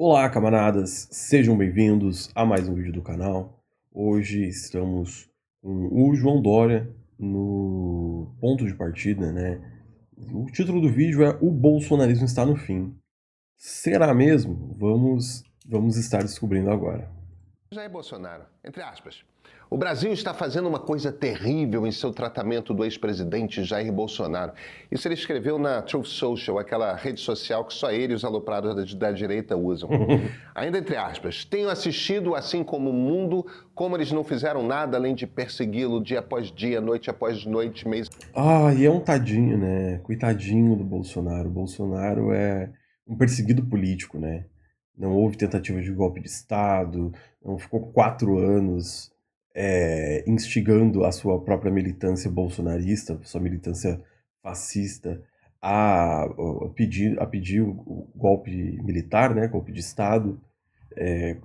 Olá, camaradas, sejam bem-vindos a mais um vídeo do canal. Hoje estamos com o João Dória no ponto de partida, né? O título do vídeo é O Bolsonarismo está no fim. Será mesmo? Vamos estar descobrindo agora. Jair Bolsonaro, entre aspas. O Brasil está fazendo uma coisa terrível em seu tratamento do ex-presidente Jair Bolsonaro. Isso ele escreveu na Truth Social, aquela rede social que só ele e os aloprados da direita usam. Ainda entre aspas, tenho assistido, assim como o mundo, como eles não fizeram nada além de persegui-lo dia após dia, noite após noite, mês... E é um tadinho, né? Coitadinho do Bolsonaro. O Bolsonaro é um perseguido político, né? Não houve tentativa de golpe de Estado, não ficou 4 anos instigando a sua própria militância bolsonarista, sua militância fascista, a pedir o golpe militar, né? Golpe de Estado.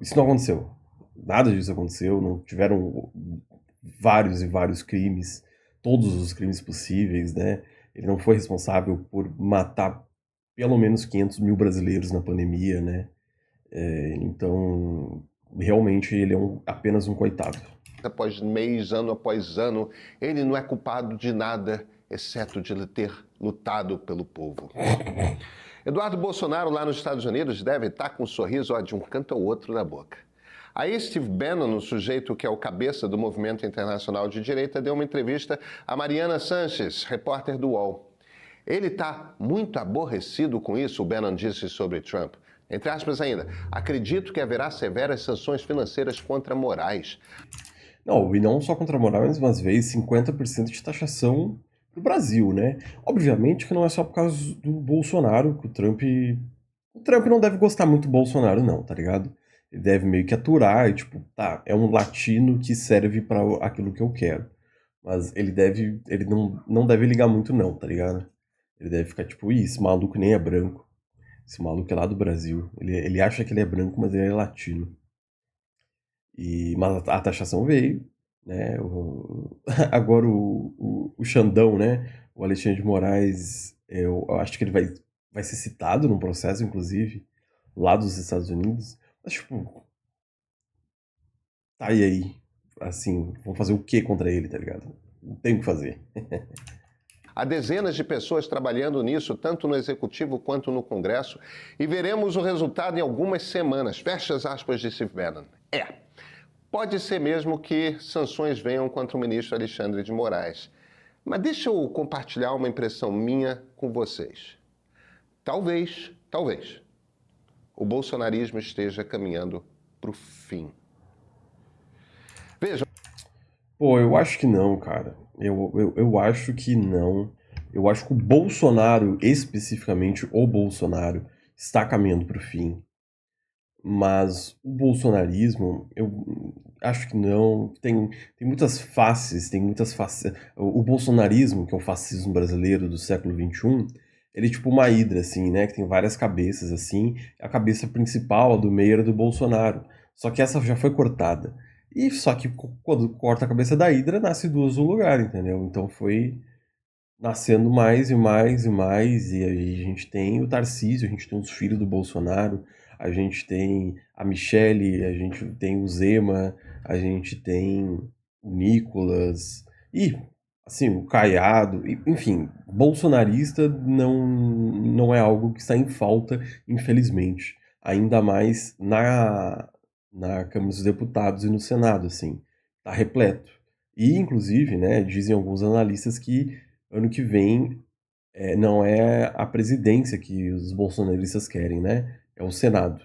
Isso não aconteceu. Nada disso aconteceu, não tiveram vários e vários crimes, todos os crimes possíveis, né? Ele não foi responsável por matar pelo menos 500 mil brasileiros na pandemia, né? Então, realmente, ele é apenas um coitado. Após mês, ano após ano, ele não é culpado de nada, exceto de ele ter lutado pelo povo. Eduardo Bolsonaro, lá nos Estados Unidos, deve estar com um sorriso de um canto ao outro na boca. Aí Steve Bannon, o sujeito que é o cabeça do movimento internacional de direita, deu uma entrevista a Mariana Sanchez, repórter do UOL. Ele está muito aborrecido com isso, o Bannon disse sobre Trump. Entre aspas ainda, acredito que haverá severas sanções financeiras contra Moraes. Não, e não só contra Moraes, mas vezes 50% de taxação pro Brasil, né? Obviamente que não é só por causa do Bolsonaro que o Trump não deve gostar muito do Bolsonaro, não, tá ligado? Ele deve meio que aturar, e, tipo, tá, é um latino que serve pra aquilo que eu quero. Mas ele não deve ligar muito não, tá ligado? Ele deve ficar tipo, ih, esse maluco nem é branco. Esse maluco é lá do Brasil. Ele acha que ele é branco, mas ele é latino. Mas a taxação veio, né? Agora o Xandão, né? O Alexandre de Moraes, eu acho que ele vai ser citado num processo, inclusive, lá dos Estados Unidos. Mas, tipo, tá aí. Assim, vão fazer o que contra ele, tá ligado? Não tem o que fazer. Há dezenas de pessoas trabalhando nisso, tanto no Executivo quanto no Congresso, e veremos o resultado em algumas semanas. Fecha as aspas de Steve Bannon. Pode ser mesmo que sanções venham contra o ministro Alexandre de Moraes. Mas deixa eu compartilhar uma impressão minha com vocês. Talvez, o bolsonarismo esteja caminhando para o fim. Vejam. Pô, eu acho que não, cara. Eu acho que não. Eu acho que o Bolsonaro, especificamente o Bolsonaro, está caminhando para o fim. Mas o bolsonarismo, eu acho que não. Tem muitas faces, tem muitas faces. O bolsonarismo, que é o fascismo brasileiro do século XXI, ele é tipo uma hidra, assim, né? Que tem várias cabeças, assim. A cabeça principal, a do meio, era do Bolsonaro. Só que essa já foi cortada. E só que quando corta a cabeça da hidra, nasce duas no lugar, entendeu? Então foi nascendo mais e mais e mais, e aí a gente tem o Tarcísio, a gente tem os filhos do Bolsonaro, a gente tem a Michele, a gente tem o Zema, a gente tem o Nicolas, e assim, o Caiado, enfim, bolsonarista não é algo que está em falta, infelizmente, ainda mais na Câmara dos Deputados e no Senado, assim, tá repleto. E, inclusive, né, dizem alguns analistas que ano que vem não é a presidência que os bolsonaristas querem, né? É o Senado.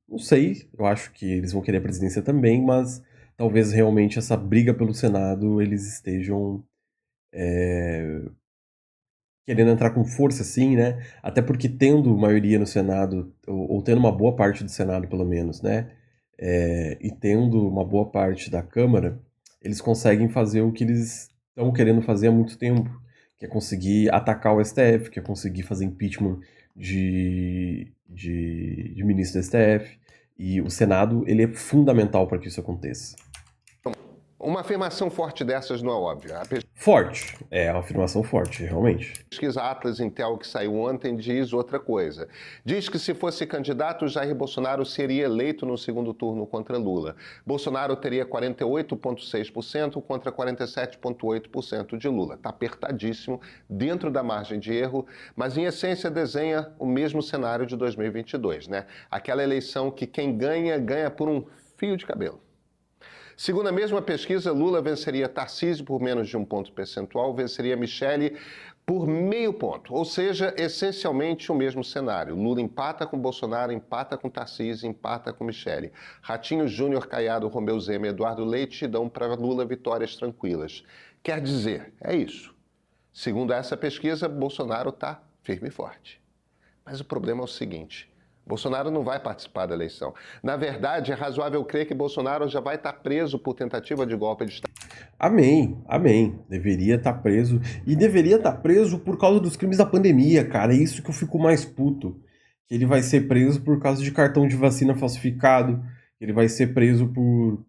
Não sei, eu acho que eles vão querer a presidência também, mas talvez realmente essa briga pelo Senado eles estejam querendo entrar com força, sim, né? Até porque tendo maioria no Senado, ou tendo uma boa parte do Senado, pelo menos, né? E tendo uma boa parte da Câmara, eles conseguem fazer o que eles estão querendo fazer há muito tempo, que é conseguir atacar o STF, que é conseguir fazer impeachment de ministro do STF. E o Senado, ele é fundamental para que isso aconteça. Uma afirmação forte dessas não é óbvia. A Forte. É uma afirmação forte, realmente. pesquisa Atlas Intel que saiu ontem diz outra coisa. Diz que se fosse candidato, Jair Bolsonaro seria eleito no segundo turno contra Lula. Bolsonaro teria 48,6% contra 47,8% de Lula. Está apertadíssimo, dentro da margem de erro, mas em essência desenha o mesmo cenário de 2022, né? Aquela eleição que quem ganha, ganha por um fio de cabelo. Segundo a mesma pesquisa, Lula venceria Tarcísio por menos de 1 ponto percentual, venceria Michele por meio ponto, ou seja, essencialmente o mesmo cenário. Lula empata com Bolsonaro, empata com Tarcísio, empata com Michele. Ratinho, Júnior, Caiado, Romeu Zema e Eduardo Leite dão para Lula vitórias tranquilas. Quer dizer, é isso. Segundo essa pesquisa, Bolsonaro está firme e forte. Mas o problema é o seguinte: Bolsonaro não vai participar da eleição. Na verdade, é razoável crer que Bolsonaro já vai estar preso por tentativa de golpe de Estado. Amém, amém. Deveria estar preso. E deveria estar preso por causa dos crimes da pandemia, cara. É isso que eu fico mais puto. Que ele vai ser preso por causa de cartão de vacina falsificado. Ele vai ser preso por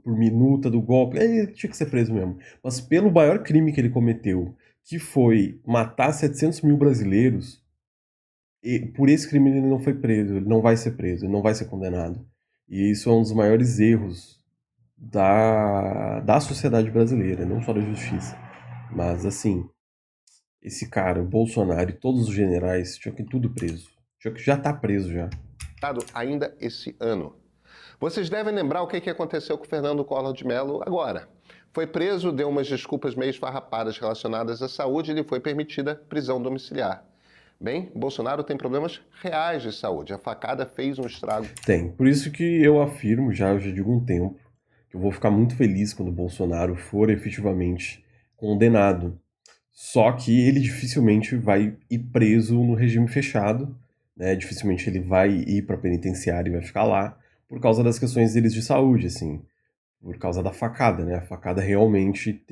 minuta do golpe. Ele tinha que ser preso mesmo. Mas pelo maior crime que ele cometeu, que foi matar 700 mil brasileiros, e por esse crime ele não foi preso, ele não vai ser preso, ele não vai ser condenado. E isso é um dos maiores erros da sociedade brasileira, não só da justiça. Mas, assim, esse cara, o Bolsonaro e todos os generais tinham que ir tudo preso. Tinha que já tá preso já. Ainda esse ano. Vocês devem lembrar o que aconteceu com o Fernando Collor de Mello agora. Foi preso, deu umas desculpas meio esfarrapadas relacionadas à saúde e lhe foi permitida prisão domiciliar. Bem, Bolsonaro tem problemas reais de saúde. A facada fez um estrago. Tem. Por isso que eu afirmo, eu já digo um tempo, que eu vou ficar muito feliz quando o Bolsonaro for efetivamente condenado. Só que ele dificilmente vai ir preso no regime fechado, né? Dificilmente ele vai ir para penitenciária e vai ficar lá por causa das questões deles de saúde, assim, por causa da facada, né? A facada realmente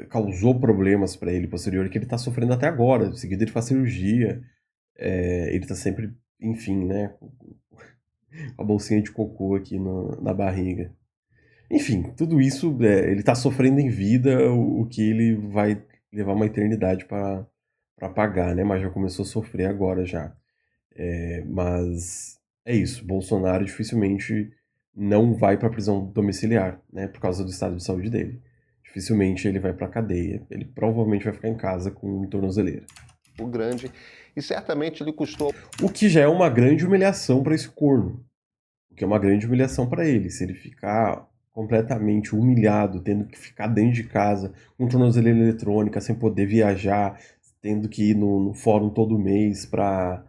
causou problemas para ele posterior que ele tá sofrendo até agora. Em seguida ele faz cirurgia, ele tá sempre, enfim, né, com a bolsinha de cocô aqui na barriga. Enfim, tudo isso, ele tá sofrendo em vida o que ele vai levar uma eternidade para pagar, né? Mas já começou a sofrer agora já. Mas é isso, Bolsonaro dificilmente não vai para prisão domiciliar, né? Por causa do estado de saúde dele. Dificilmente ele vai para cadeia. Ele provavelmente vai ficar em casa com tornozeleira. Grande e certamente lhe custou. O que já é uma grande humilhação para esse corno. O que é uma grande humilhação para ele. Se ele ficar completamente humilhado, tendo que ficar dentro de casa, com tornozeleira eletrônica, sem poder viajar, tendo que ir no fórum todo mês para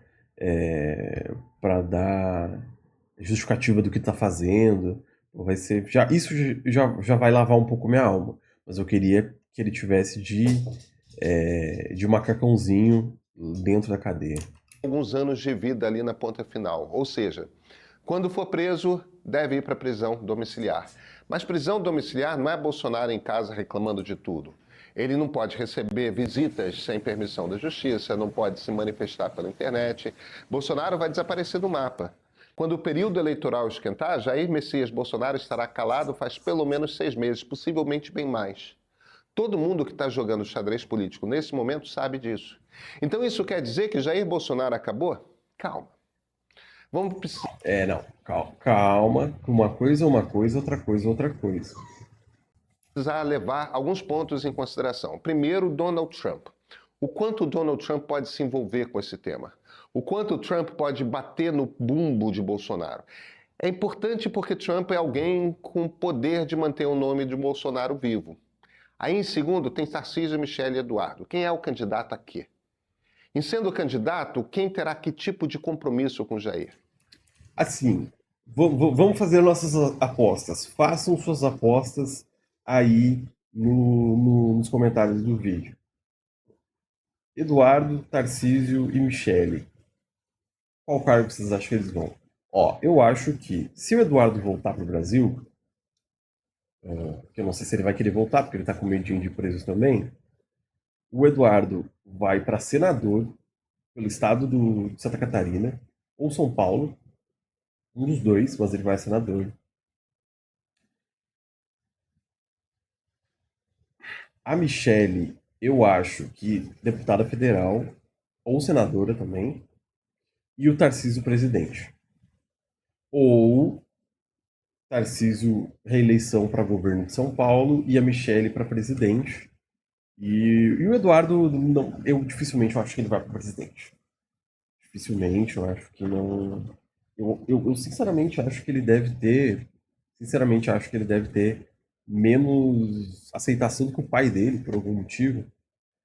dar justificativa do que está fazendo, vai ser isso já vai lavar um pouco minha alma. Mas eu queria que ele tivesse de macacãozinho dentro da cadeia. Alguns anos de vida ali na ponta final, ou seja, quando for preso, deve ir para prisão domiciliar. Mas prisão domiciliar não é Bolsonaro em casa reclamando de tudo. Ele não pode receber visitas sem permissão da justiça, não pode se manifestar pela internet. Bolsonaro vai desaparecer do mapa. Quando o período eleitoral esquentar, Jair Messias Bolsonaro estará calado faz pelo menos 6 meses, possivelmente bem mais. Todo mundo que está jogando xadrez político nesse momento sabe disso. Então isso quer dizer que Jair Bolsonaro acabou? Calma. Não, calma. Uma coisa é uma coisa, outra coisa é outra coisa. Precisar levar alguns pontos em consideração. Primeiro, Donald Trump. O quanto Donald Trump pode se envolver com esse tema? O quanto Trump pode bater no bumbo de Bolsonaro? É importante porque Trump é alguém com poder de manter o nome de Bolsonaro vivo. Aí, em segundo, tem Tarcísio, Michele e Eduardo. Quem é o candidato a quê? Em sendo candidato, quem terá que tipo de compromisso com Jair? Assim, vamos fazer nossas apostas. Façam suas apostas aí nos comentários do vídeo. Eduardo, Tarcísio e Michele. Qual cargo vocês acham que eles vão? Ó, eu acho que se o Eduardo voltar para o Brasil, que eu não sei se ele vai querer voltar, porque ele está com medinho de presos também, o Eduardo vai para senador pelo estado de Santa Catarina ou São Paulo, um dos dois, mas ele vai a senador. A Michelle, eu acho que deputada federal, ou senadora também, e o Tarcísio presidente. Ou Tarcísio reeleição para governo de São Paulo e a Michelle para presidente. E o Eduardo, não, eu dificilmente acho que ele vai para presidente. Dificilmente, eu acho que não. Eu sinceramente acho que ele deve ter. Sinceramente, acho que ele deve ter menos aceitação do que o pai dele, por algum motivo.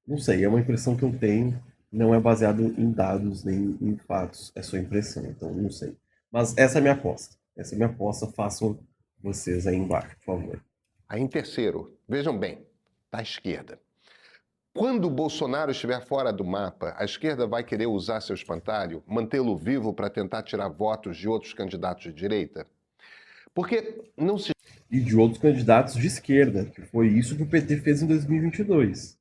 Não sei, é uma impressão que eu tenho, não é baseado em dados nem em fatos, é só impressão, então não sei. Mas essa é a minha aposta. Essa é a minha aposta, façam vocês aí embaixo, por favor. Aí, em terceiro, vejam bem, da esquerda. Quando o Bolsonaro estiver fora do mapa, a esquerda vai querer usar seu espantalho, mantê-lo vivo para tentar tirar votos de outros candidatos de direita? Porque não se E de outros candidatos de esquerda, que foi isso que o PT fez em 2022.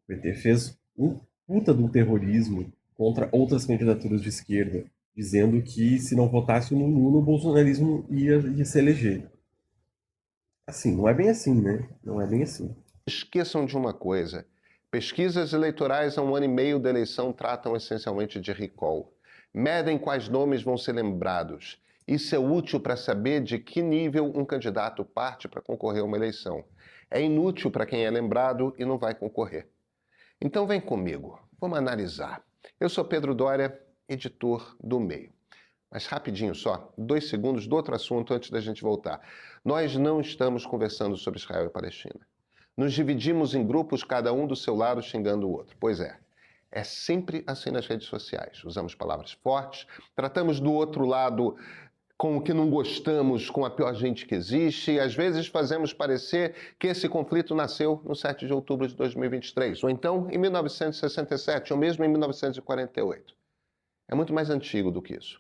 O PT fez um puta de um terrorismo contra outras candidaturas de esquerda, dizendo que se não votasse no Lula, o bolsonarismo ia se eleger. Assim, não é bem assim, né? Não é bem assim. esqueçam de uma coisa: pesquisas eleitorais a 1 ano e meio da eleição tratam essencialmente de recall. Medem quais nomes vão ser lembrados. Isso é útil para saber de que nível um candidato parte para concorrer a uma eleição. É inútil para quem é lembrado e não vai concorrer. Então vem comigo, vamos analisar. Eu sou Pedro Dória, editor do Meio. Mas rapidinho só, 2 segundos do outro assunto antes da gente voltar. Nós não estamos conversando sobre Israel e Palestina. Nos dividimos em grupos, cada um do seu lado xingando o outro. Pois é, é sempre assim nas redes sociais. Usamos palavras fortes, tratamos do outro lado com o que não gostamos, com a pior gente que existe, e às vezes fazemos parecer que esse conflito nasceu no 7 de outubro de 2023, ou então em 1967, ou mesmo em 1948. É muito mais antigo do que isso.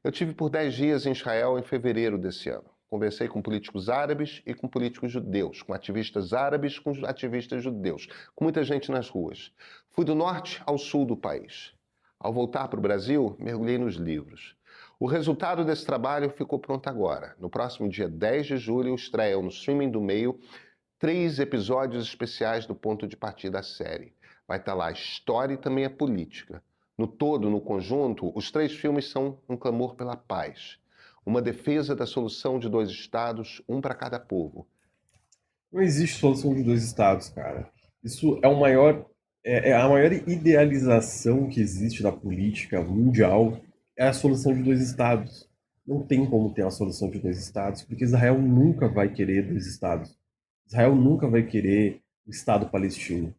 Eu tive por 10 dias em Israel em fevereiro desse ano. Conversei com políticos árabes e com políticos judeus, com ativistas árabes, com ativistas judeus, com muita gente nas ruas. Fui do norte ao sul do país. Ao voltar para o Brasil, mergulhei nos livros. O resultado desse trabalho ficou pronto agora. No próximo dia 10 de julho, estreiam no streaming do Meio 3 episódios especiais do Ponto de Partida da série. Vai estar lá a história e também a política. No todo, no conjunto, os 3 filmes são um clamor pela paz, uma defesa da solução de 2 estados, um para cada povo. Não existe solução de dois estados, cara. Isso é o maior, é a maior idealização que existe da política mundial, é a solução de dois estados. Não tem como ter uma solução de dois estados, porque Israel nunca vai querer dois estados. Israel nunca vai querer o Estado palestino.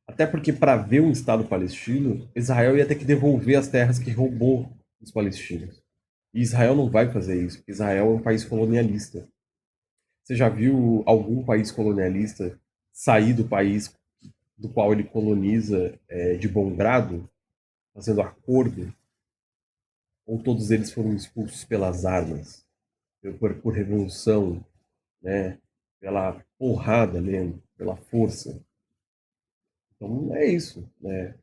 Até porque para ver um Estado palestino, Israel ia ter que devolver as terras que roubou dos palestinos. E Israel não vai fazer isso, porque Israel é um país colonialista. Você já viu algum país colonialista sair do país do qual ele coloniza de bom grado, fazendo acordo? Ou todos eles foram expulsos pelas armas, por revolução, né? Pela porrada mesmo, pela força? Então é isso, né?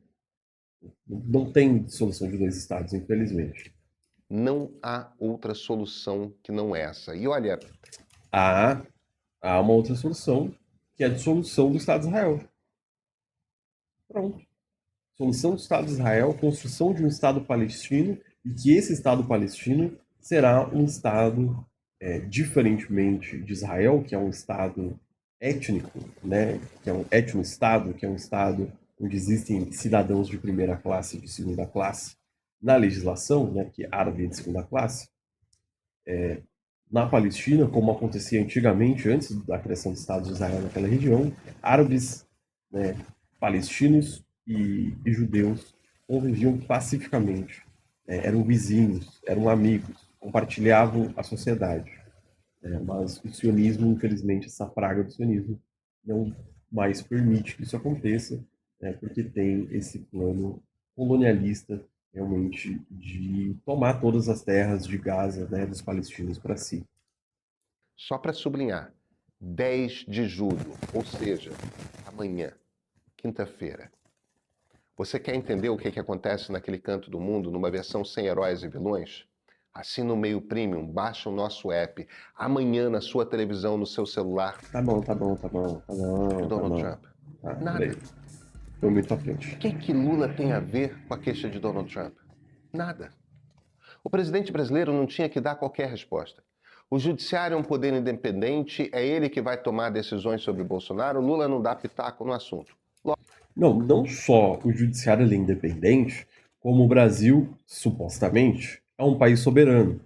Não tem solução de dois estados, infelizmente. Não há outra solução que não essa. E olha, Há, há uma outra solução, que é a dissolução do Estado de Israel. Pronto. Solução do Estado de Israel, construção de um Estado palestino, e que esse Estado palestino será um Estado, diferentemente de Israel, que é um Estado étnico, né, que é um etno-Estado, que é um Estado onde existem cidadãos de primeira classe e de segunda classe na legislação, né, que árabe é de segunda classe. Na Palestina, como acontecia antigamente, antes da criação do Estado de Israel naquela região, árabes, né, palestinos e judeus conviviam pacificamente, né, eram vizinhos, eram amigos, compartilhavam a sociedade. Né, mas o sionismo, infelizmente, essa praga do sionismo não mais permite que isso aconteça, né, porque tem esse plano colonialista realmente de tomar todas as terras de Gaza, né, dos palestinos para si. só para sublinhar, 10 de julho, ou seja, amanhã, quinta-feira. Você quer entender o que acontece naquele canto do mundo numa versão sem heróis e vilões? Assina o Meio Premium, baixa o nosso app. Amanhã na sua televisão, no seu celular. Tá bom. Donald Trump. Tá, Nada. peraí. Tô muito à frente. O que Lula tem a ver com a queixa de Donald Trump? Nada. O presidente brasileiro não tinha que dar qualquer resposta. O judiciário é um poder independente, é ele que vai tomar decisões sobre Bolsonaro. Lula não dá pitaco no assunto. Não só o judiciário ele é independente, como o Brasil, supostamente, é um país soberano.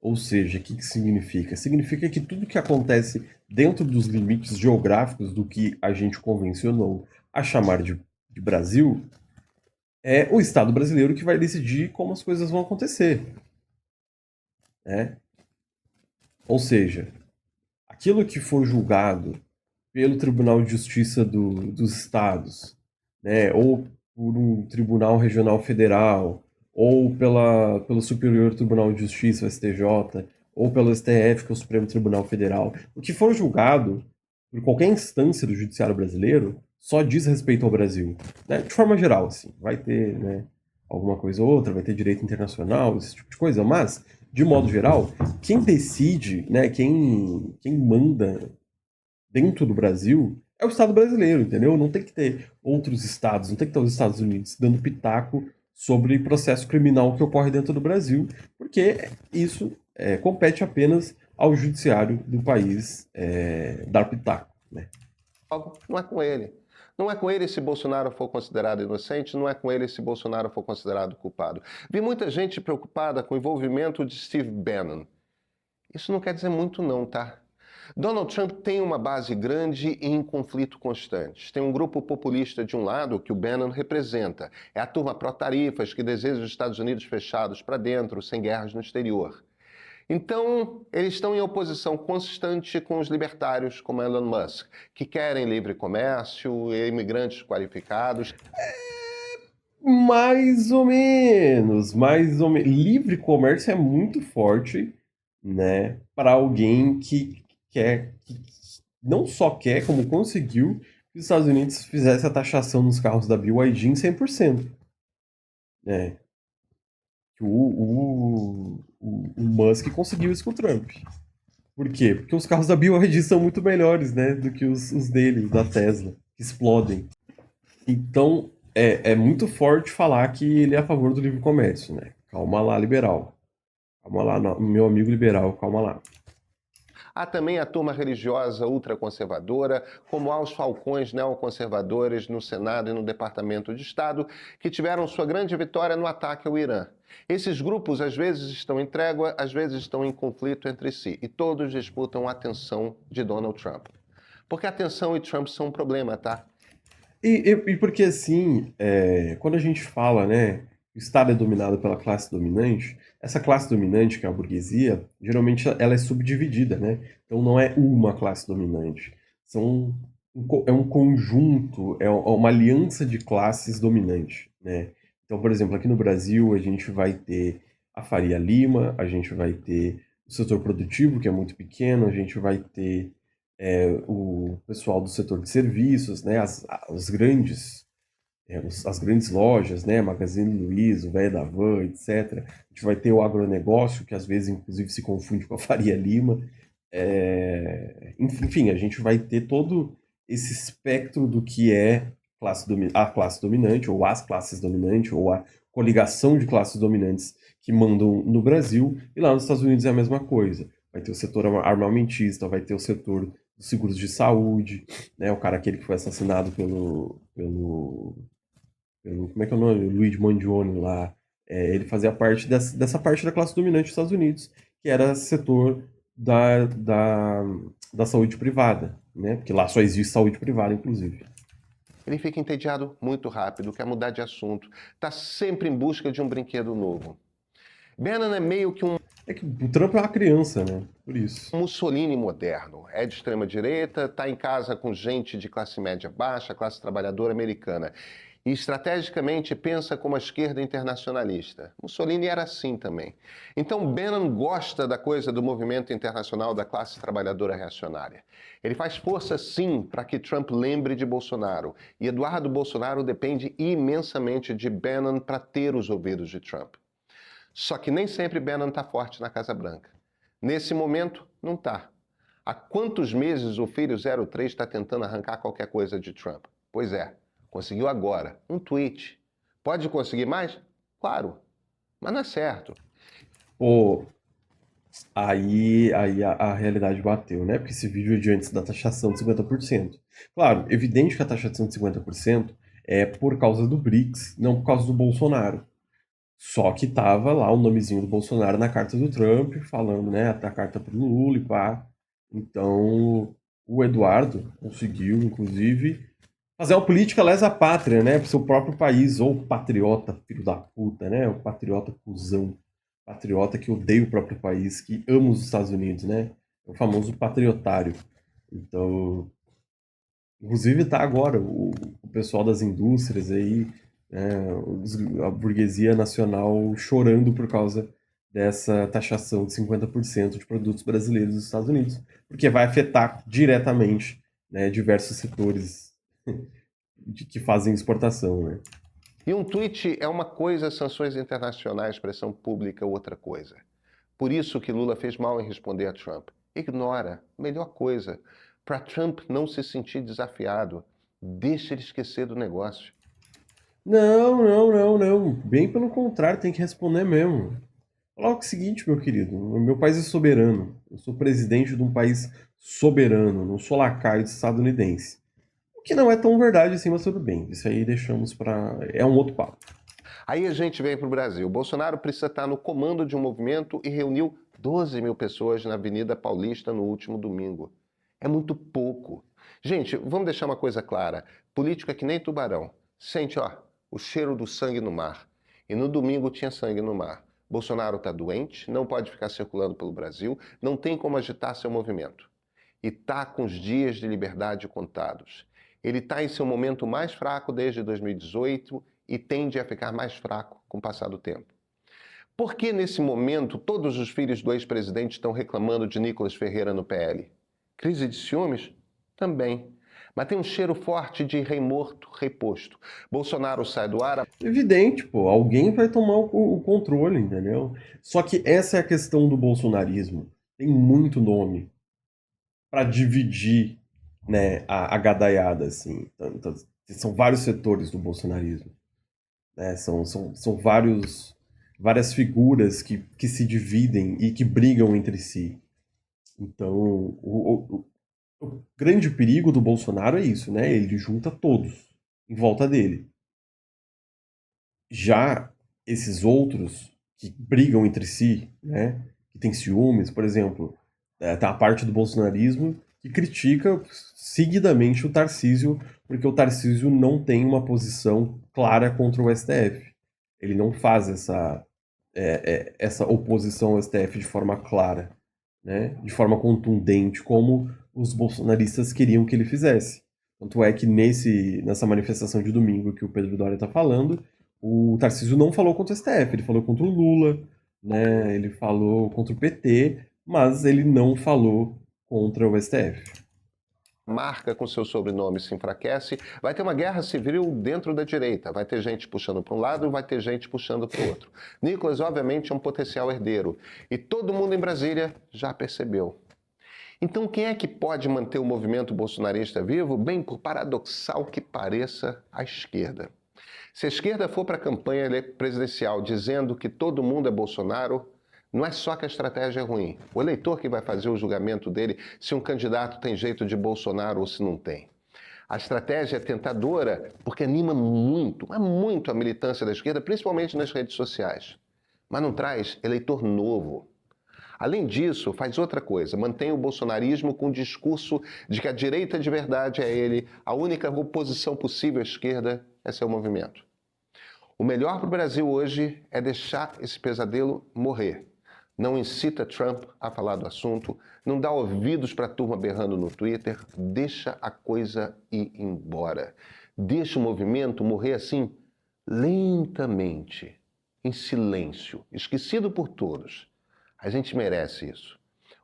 Ou seja, o que significa? Significa que tudo que acontece dentro dos limites geográficos do que a gente convencionou a chamar de Brasil, é o Estado brasileiro que vai decidir como as coisas vão acontecer. Né? Ou seja, aquilo que for julgado pelo Tribunal de Justiça dos Estados, né, ou por um Tribunal Regional Federal, ou pelo Superior Tribunal de Justiça, o STJ, ou pelo STF, que é o Supremo Tribunal Federal, o que for julgado por qualquer instância do judiciário brasileiro só diz respeito ao Brasil. Né? De forma geral, assim, vai ter, né, alguma coisa ou outra, vai ter direito internacional, esse tipo de coisa, mas, de modo geral, quem decide, né, quem manda dentro do Brasil é o Estado brasileiro, entendeu? Não tem que ter outros estados, não tem que ter os Estados Unidos dando pitaco sobre processo criminal que ocorre dentro do Brasil, porque isso compete apenas ao judiciário do país dar pitaco, né? Não é com ele. Não é com ele se Bolsonaro for considerado inocente, não é com ele se Bolsonaro for considerado culpado. Vi muita gente preocupada com o envolvimento de Steve Bannon. Isso não quer dizer muito não, tá? Donald Trump tem uma base grande e em conflito constante. Tem um grupo populista de um lado que o Bannon representa. É a turma pró-tarifas que deseja os Estados Unidos fechados para dentro, sem guerras no exterior. Então, eles estão em oposição constante com os libertários, como Elon Musk, que querem livre comércio, imigrantes qualificados. Mais ou menos, mais ou menos. Livre comércio é muito forte, né, para alguém que quer, que não só quer, como conseguiu que os Estados Unidos fizesse a taxação nos carros da BYD em 100%. Né? O Musk conseguiu isso com o Trump. Por quê? Porque os carros da BYD são muito melhores, né, do que os dele, da Tesla, que explodem. Então, é muito forte falar que ele é a favor do livre comércio, né? Calma lá, liberal. Calma lá, meu amigo liberal, calma lá. Há também a turma religiosa ultraconservadora, como há os falcões neoconservadores no Senado e no Departamento de Estado, que tiveram sua grande vitória no ataque ao Irã. Esses grupos às vezes estão em trégua, às vezes estão em conflito entre si, e todos disputam a atenção de Donald Trump. Porque a atenção e Trump são um problema, tá? E porque assim, quando a gente fala, né, o Estado é dominado pela classe dominante, essa classe dominante, que é a burguesia, geralmente ela é subdividida, né? Então não é uma classe dominante. É um conjunto, é uma aliança de classes dominante, né? Então, por exemplo, aqui no Brasil a gente vai ter a Faria Lima, a gente vai ter o setor produtivo, que é muito pequeno, a gente vai ter o pessoal do setor de serviços, né, as grandes lojas, né, Magazine Luiza, o Velho da Van, etc. A gente vai ter o agronegócio, que às vezes, inclusive, se confunde com a Faria Lima. Enfim, a gente vai ter todo esse espectro do que é a classe dominante, ou as classes dominantes, ou a coligação de classes dominantes que mandam no Brasil, e lá nos Estados Unidos é a mesma coisa. Vai ter o setor armamentista, vai ter o setor dos seguros de saúde, né, o cara aquele que foi assassinado pelo como é que é o nome? Luigi Mangione lá. Ele fazia parte dessa parte da classe dominante dos Estados Unidos, que era setor da saúde privada, né? Porque lá só existe saúde privada, inclusive. Ele fica entediado muito rápido, quer mudar de assunto, está sempre em busca de um brinquedo novo. Bannon é meio que É que o Trump é uma criança, né? Por isso. Mussolini moderno. É de extrema direita, está em casa com gente de classe média baixa, classe trabalhadora americana. E estrategicamente pensa como a esquerda internacionalista. Mussolini era assim também. Então Bannon gosta da coisa do movimento internacional da classe trabalhadora reacionária. Ele faz força sim para que Trump lembre de Bolsonaro. E Eduardo Bolsonaro depende imensamente de Bannon para ter os ouvidos de Trump. Só que nem sempre Bannon está forte na Casa Branca. Nesse momento, não está. Há quantos meses o filho 03 está tentando arrancar qualquer coisa de Trump? Pois é, conseguiu agora, um tweet. Pode conseguir mais? Claro, mas não é certo. Pô, aí a realidade bateu, né? Porque esse vídeo é de antes da taxação de 50%. Claro, evidente que a taxação de 50% é por causa do BRICS, não por causa do Bolsonaro. Só que tava lá o nomezinho do Bolsonaro na carta do Trump, falando, né, a carta pro Lula e pá. Então, o Eduardo conseguiu, inclusive, fazer uma política lesa pátria, né, pro seu próprio país, ou patriota, filho da puta, né, o patriota cuzão, patriota que odeia o próprio país, que ama os Estados Unidos, né, o famoso patriotário. Então, inclusive tá agora o pessoal das indústrias aí, a burguesia nacional chorando por causa dessa taxação de 50% de produtos brasileiros dos Estados Unidos, porque vai afetar diretamente, né, diversos setores que fazem exportação, né? E um tweet é uma coisa, sanções internacionais, pressão pública, outra coisa. Por isso que Lula fez mal em responder a Trump. Ignora, melhor coisa. Para Trump não se sentir desafiado, deixa ele esquecer do negócio. Não. Bem pelo contrário, tem que responder mesmo. Coloca o seguinte, meu querido, o meu país é soberano. Eu sou presidente de um país soberano, não sou lacaio estadunidense. O que não é tão verdade assim, mas tudo bem. Isso aí deixamos para. É um outro papo. Aí a gente vem para o Brasil. Bolsonaro precisa estar no comando de um movimento e reuniu 12 mil pessoas na Avenida Paulista no último domingo. É muito pouco. Gente, vamos deixar uma coisa clara. Política é que nem tubarão. Sente, ó, o cheiro do sangue no mar. E no domingo tinha sangue no mar. Bolsonaro está doente, não pode ficar circulando pelo Brasil, não tem como agitar seu movimento. E está com os dias de liberdade contados. Ele está em seu momento mais fraco desde 2018 e tende a ficar mais fraco com o passar do tempo. Por que, nesse momento, todos os filhos do ex-presidente estão reclamando de Nicolas Ferreira no PL? Crise de ciúmes? Também. Mas tem um cheiro forte de rei morto, rei posto. Bolsonaro sai do ar. Evidente, pô, alguém vai tomar o controle, entendeu? Só que essa é a questão do bolsonarismo. Tem muito nome para dividir, né, a gadaiada, assim. Então, são vários setores do bolsonarismo, né? São várias figuras que se dividem e que brigam entre si. Então, o grande perigo do Bolsonaro é isso, né? Ele junta todos em volta dele. Já esses outros que brigam entre si, né? Que tem ciúmes, por exemplo, tá a parte do bolsonarismo que critica seguidamente o Tarcísio, porque o Tarcísio não tem uma posição clara contra o STF. Ele não faz essa oposição ao STF de forma clara, né? De forma contundente, como os bolsonaristas queriam que ele fizesse. Tanto é que nessa manifestação de domingo que o Pedro Doria está falando, o Tarcísio não falou contra o STF, ele falou contra o Lula, né? Ele falou contra o PT, mas ele não falou contra o STF. Marca com seu sobrenome se enfraquece, vai ter uma guerra civil dentro da direita. Vai ter gente puxando para um lado, vai ter gente puxando para o outro. Nicolas, obviamente, é um potencial herdeiro. E todo mundo em Brasília já percebeu. Então, quem é que pode manter o movimento bolsonarista vivo? Bem, por paradoxal que pareça, a esquerda. Se a esquerda for para a campanha presidencial dizendo que todo mundo é Bolsonaro, não é só que a estratégia é ruim. O eleitor que vai fazer o julgamento dele se um candidato tem jeito de Bolsonaro ou se não tem. A estratégia é tentadora porque anima muito, mas muito a militância da esquerda, principalmente nas redes sociais. Mas não traz eleitor novo. Além disso, faz outra coisa, mantém o bolsonarismo com o discurso de que a direita de verdade é ele, a única oposição possível à esquerda é seu movimento. O melhor para o Brasil hoje é deixar esse pesadelo morrer. Não incita Trump a falar do assunto, não dá ouvidos para a turma berrando no Twitter, deixa a coisa ir embora. Deixa o movimento morrer assim, lentamente, em silêncio, esquecido por todos. A gente merece isso.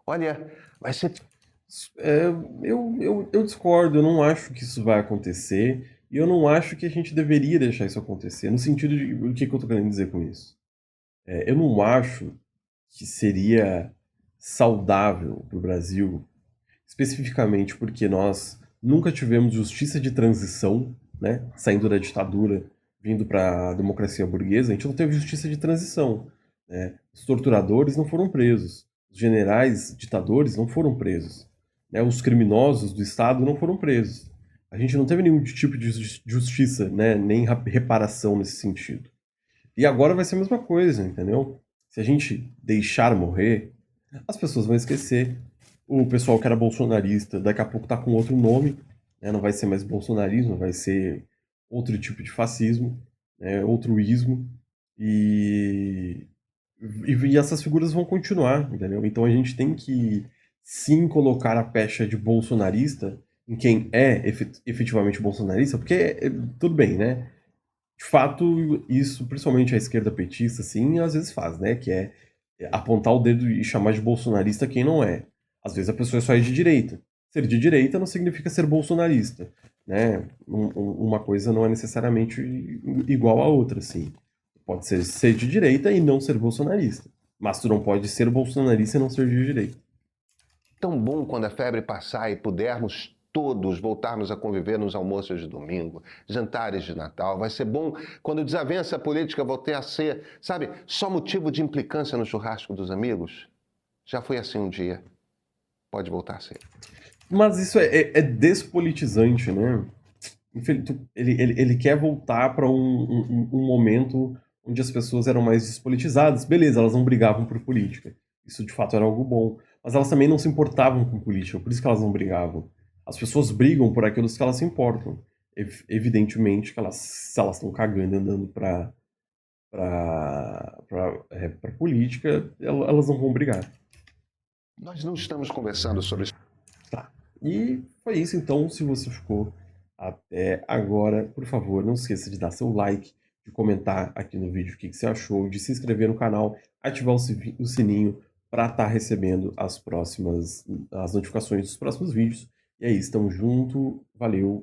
Olha, vai ser... Eu discordo, eu não acho que isso vai acontecer, e eu não acho que a gente deveria deixar isso acontecer, no sentido de o que eu tô querendo dizer com isso. Eu não acho que seria saudável para o Brasil, especificamente porque nós nunca tivemos justiça de transição, né? Saindo da ditadura, vindo para a democracia burguesa, a gente não teve justiça de transição, né? Os torturadores não foram presos, os generais ditadores não foram presos, né? Os criminosos do Estado não foram presos. A gente não teve nenhum tipo de justiça, né? Nem reparação nesse sentido. E agora vai ser a mesma coisa, entendeu? Se a gente deixar morrer, as pessoas vão esquecer. O pessoal que era bolsonarista, daqui a pouco tá com outro nome, né? Não vai ser mais bolsonarismo, vai ser outro tipo de fascismo, né? Outro ismo. E... e essas figuras vão continuar, entendeu? Então a gente tem que sim colocar a pecha de bolsonarista em quem é efetivamente bolsonarista, porque tudo bem, né? De fato, isso, principalmente a esquerda petista, assim, às vezes faz, né? Que é apontar o dedo e chamar de bolsonarista quem não é. Às vezes a pessoa só é de direita. Ser de direita não significa ser bolsonarista, né? Uma coisa não é necessariamente igual à outra, assim. Pode ser de direita e não ser bolsonarista. Mas tu não pode ser bolsonarista e não ser de direita. Tão bom quando a febre passar e pudermos todos voltarmos a conviver nos almoços de domingo, jantares de Natal. Vai ser bom quando desavença política voltar a ser, sabe, só motivo de implicância no churrasco dos amigos. Já foi assim um dia. Pode voltar a ser. Mas isso é despolitizante, né? Ele quer voltar para um momento onde as pessoas eram mais despolitizadas. Beleza, elas não brigavam por política. Isso de fato era algo bom. Mas elas também não se importavam com política, por isso que elas não brigavam. As pessoas brigam por aquilo que elas se importam. Evidentemente que se elas estão cagando e andando pra política, elas não vão brigar. Nós não estamos conversando sobre isso. Tá. E foi isso então. Se você ficou até agora, por favor, não esqueça de dar seu like, de comentar aqui no vídeo o que você achou, de se inscrever no canal, ativar o sininho para estar recebendo as notificações dos próximos vídeos. E é isso, tamo junto, valeu.